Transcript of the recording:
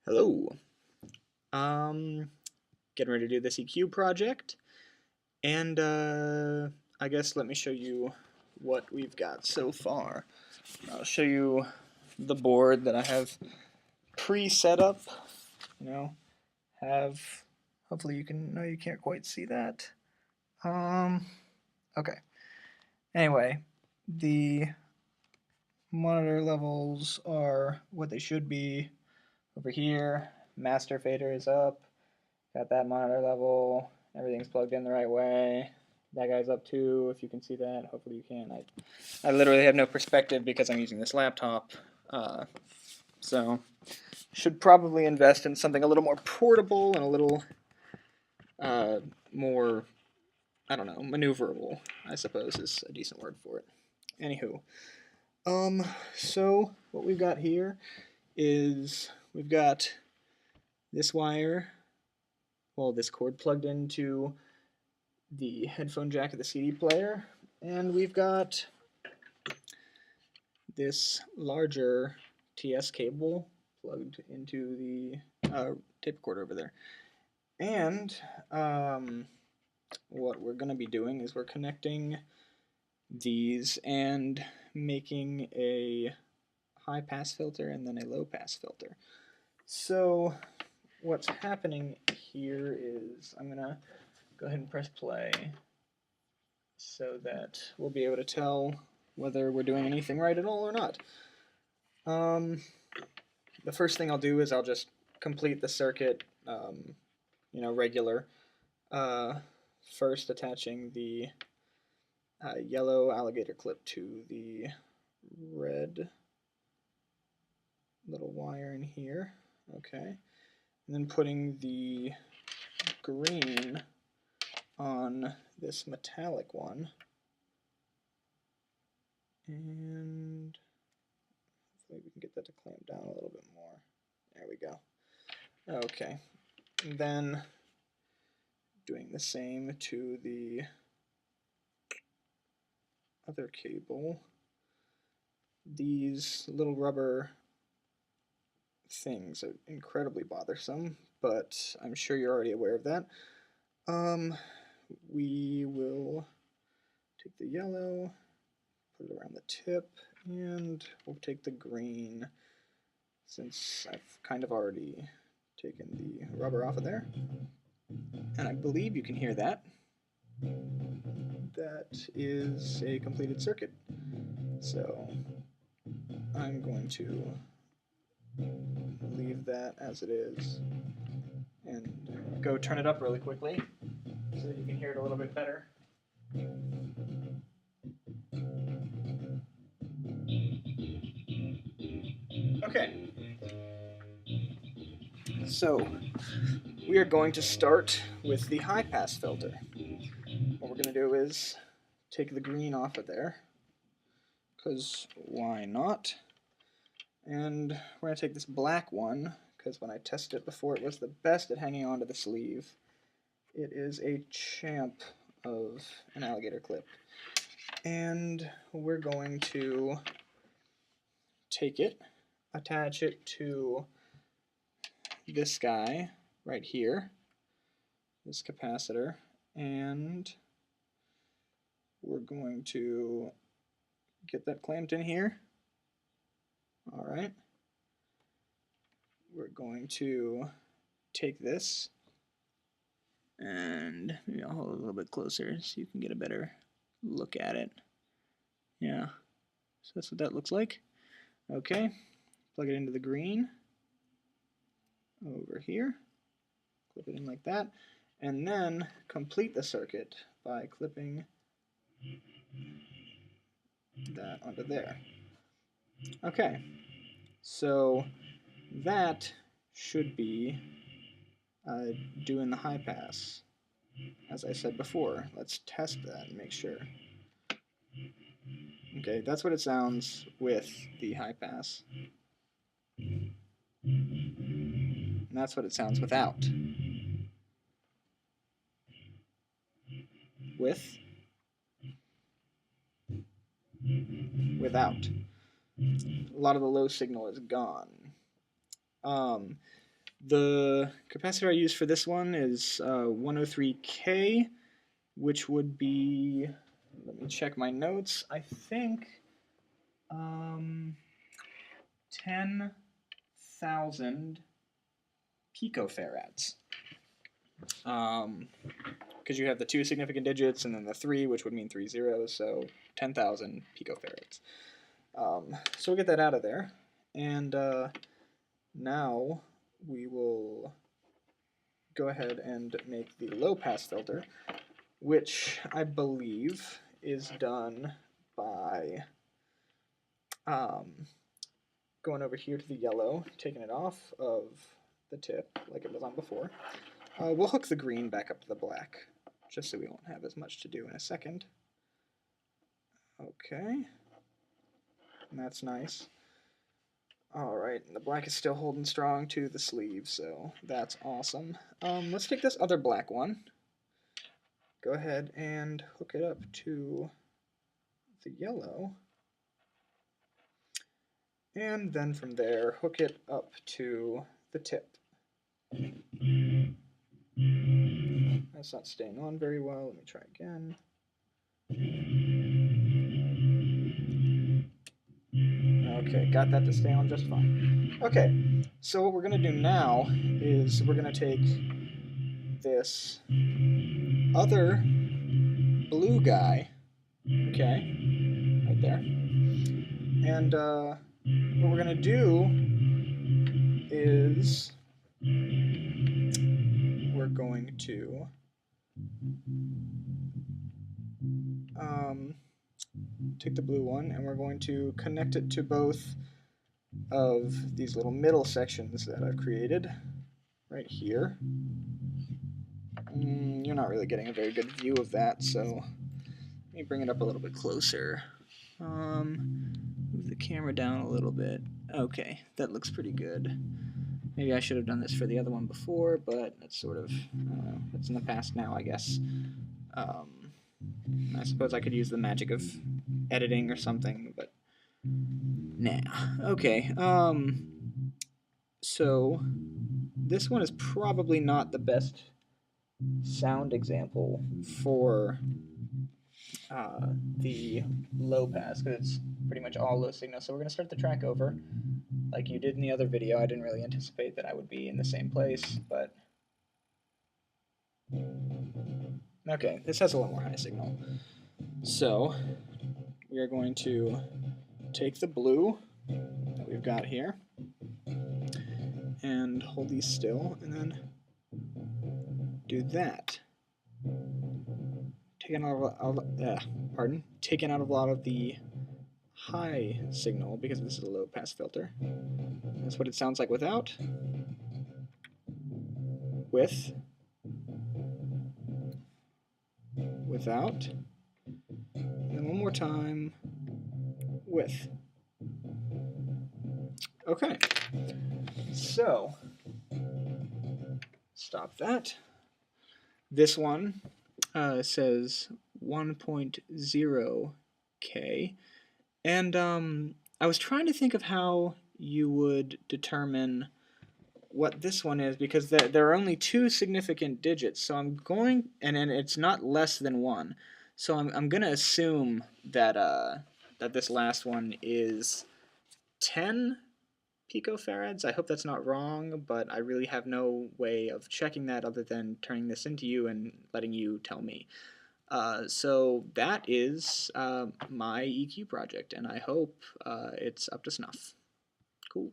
Hello. Um, Getting ready to do this EQ project, and I guess let me show you what we've got so far. I'll show you the board that I have pre-set up. You know, have hopefully you can. No, you can't quite see that. Um, okay. Anyway, the monitor levels are what they should be over here. Master fader is up. Got that monitor level. Everything's plugged in the right way. That guy's up too, if you can see that. Hopefully you can. I literally have no perspective because I'm using this laptop. So should probably invest in something a little more portable and a little more, I don't know, maneuverable, I suppose is a decent word for it. Anywho, so what we've got here is we've got this wire, well, this cord plugged into the headphone jack of the CD player, and we've got this larger TS cable plugged into the tape recorder over there. And what we're going to be doing is we're connecting these and making a high pass filter and then a low pass filter. So what's happening here is I'm going to go ahead and press play so that we'll be able to tell whether we're doing anything right at all or not. The first thing I'll do is I'll just complete the circuit, regular. First attaching the yellow alligator clip to the red little wire in here. Okay. And then putting the green on this metallic one. And hopefully we can get that to clamp down a little bit more. There we go. Okay. And then doing the same to the other cable. These little rubber things are incredibly bothersome, but I'm sure you're already aware of that. We will take the yellow, put it around the tip, and we'll take the green, since I've kind of already taken the rubber off of there. And I believe you can hear that. That is a completed circuit. So I'm going to leave that as it is and go turn it up really quickly so that you can hear it a little bit better. Okay. So we are going to start with the high pass filter. What we're going to do is take the green off of there, because why not? And we're going to take this black one, because when I tested it before, it was the best at hanging onto the sleeve. It is a champ of an alligator clip. And we're going to take it, attach it to this guy right here, this capacitor, and we're going to get that clamped in here. All right. We're going to take this, and maybe I'll hold it a little bit closer so you can get a better look at it. Yeah, so that's what that looks like. Okay, plug it into the green over here, clip it in like that, and then complete the circuit by clipping that onto there. Okay, so that should be doing the high pass. As I said before, let's test that and make sure. Okay, that's what it sounds with the high pass. And that's what it sounds without. With. Without. A lot of the low signal is gone. The capacitor I use for this one is 103K, which would be, let me check my notes, I think 10,000 picofarads. Because you have the 2 significant digits and then the 3, which would mean 3 zeros, so 10,000 picofarads. So we'll get that out of there, and now we will go ahead and make the low-pass filter, which I believe is done by going over here to the yellow, taking it off of the tip like it was on before. We'll hook the green back up to the black, just so we won't have as much to do in a second. Okay, and that's nice. Alright, the black is still holding strong to the sleeve, so that's awesome. Let's take this other black one, go ahead and hook it up to the yellow, and then from there hook it up to the tip. That's not staying on very well. Let me try again. Okay, got that to stay on just fine. Okay, so what we're going to do now is we're going to take this other blue guy, okay, right there, and what we're going to do is we're going to take the blue one and we're going to connect it to both of these little middle sections that I've created right here. You're not really getting a very good view of that, so let me bring it up a little bit closer. Move the camera down a little bit. Okay, that looks pretty good. Maybe I should have done this for the other one before, but that's sort of, it's in the past now, I guess. I suppose I could use the magic of editing or something, but nah. Okay, so this one is probably not the best sound example for the low pass, because it's pretty much all low signal. So we're going to start the track over like you did in the other video. I didn't really anticipate that I would be in the same place, but okay, this has a little more high signal. So we are going to take the blue that we've got here and hold these still, and then do that. Taking out a lot of the high signal because this is a low pass filter. That's what it sounds like without, with, without, and then one more time, with. Okay, so stop that. This one says 1.0K, and I was trying to think of how you would determine what this one is, because there are only 2 significant digits, so I'm going, and it's not less than 1, so I'm going to assume that that this last one is 10 picofarads. I hope that's not wrong, but I really have no way of checking that other than turning this into you and letting you tell me. So that is my EQ project, and I hope it's up to snuff. Cool.